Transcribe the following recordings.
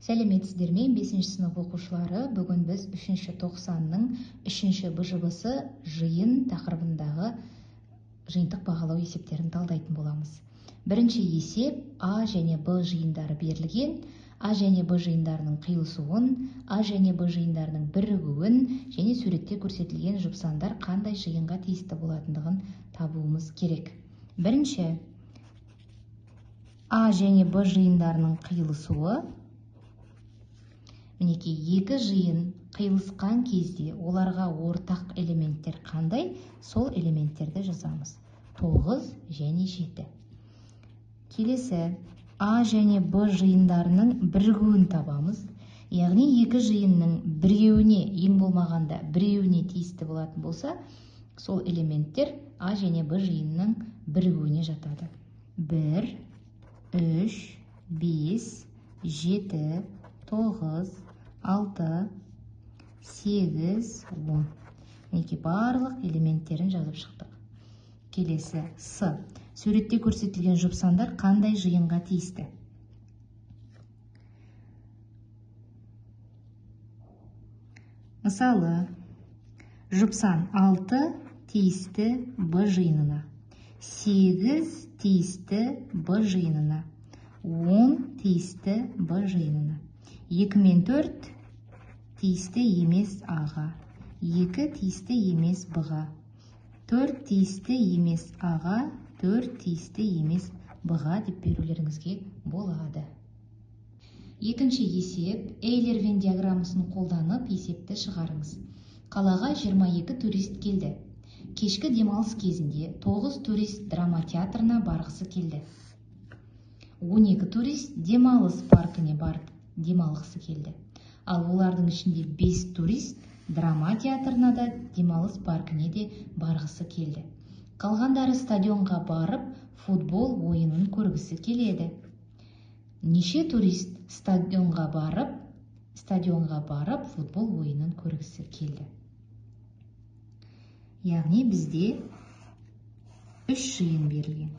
Сәлеметсіздер ме, 5-ші сынып оқушылары. Бүгін біз 3-ші тоқсанның 3-ші БЖБ-сы жиын тақырыбындағы жиынтық бағалау есептерін талдайтын боламыз. Бірінші есеп А және Б жиындары берілген. А және Б жиындарының қиылысуын, А және Б жиындарының бірігуін және суретте көрсетілген жұпсандар қандай жиынға тиісті болатындығын табуымыз керек. Бірінші, А және Б жиындарының қиылысуы. Мінекей, екі жиын қиылысқан кезде оларға ортақ элементтер қандай? Сол элементтерді жазамыз. 9 және 7. Келесі, А және Б жиындарының бірігуін табамыз. Яғни екі жиынның біреуіне, ең болмағанда біреуіне тиісті болатын болса, сол элементтер А және Б жиынының бірігуіне жатады. 1, 3, 5, 7, 9, 6, 8, 10. Мінекей, барлық элементтерін жазып шықтық. Келесі, С. Суретте көрсетілген жұпсандар қандай жиынға тиісті? Мысалы, жұпсан 6 тиісті Б жиынына, 8 тиісті Б жиынына, 10 тиісті Б жиынына. 2 мен 4 тиісті емес А-ға, 2 тиісті емес Б-ға, 4 тиісті емес А-ға, 4 тиісті емес Б-ға деп берулеріңізге болады. Екінші есеп, Эйлер-Вен диаграммасын қолданып есепті шығарыңыз. Қалаға 22 турист келді. Кешкі демалыс кезінде 9 турист драма театрына барғысы келді. 12 турист демалыс паркіне барып демалғысы келді. Ал олардың ішінде 5 турист драма театрына да демалыс паркіне де барғысы келді. Қалғандары стадионға барып футбол ойынын көргісі келеді. Неше турист стадионға барып футбол ойынын көргісі келді? Яғни бізде 3 жиын берілген.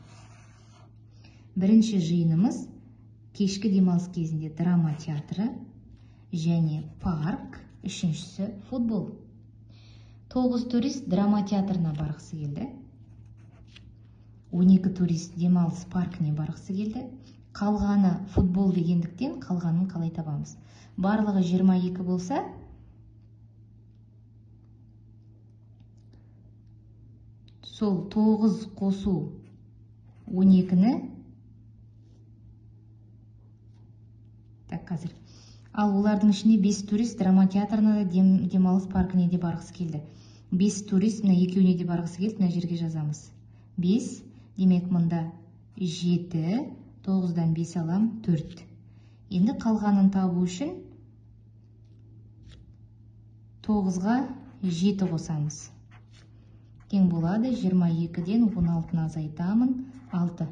Бірінші жиынымыз кешкі демалыс кезінде драма театры және парк, үшіншісі футбол. 9 турист драма театрына барғысы келді. 12 турист демалыс паркіне барғысы келді. Қалғаны футбол дегендіктен қалғанын қалай табамыз? Барлығы 22 болса, сол 9 қосу 12-ні, қазір. Ал олардың ішінде 5 турист драма театрына да демалыс паркіне де барғысы келді. 5 турист мына екеуіне де барғысы келді, мына жерге жазамыз. 5, демек мұнда 7, 9-дан 5 алам, 4. Енді қалғанын табу үшін 9-ға 7 қосамыз. Тең болады, 22-ден 16-ны азайтамын, 6.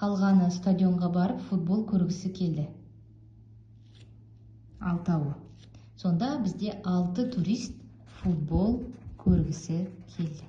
Қалғаны стадионға барып футбол көргісі келді. 6-ауы. Сонда бізде 6 турист футбол көргісі келді.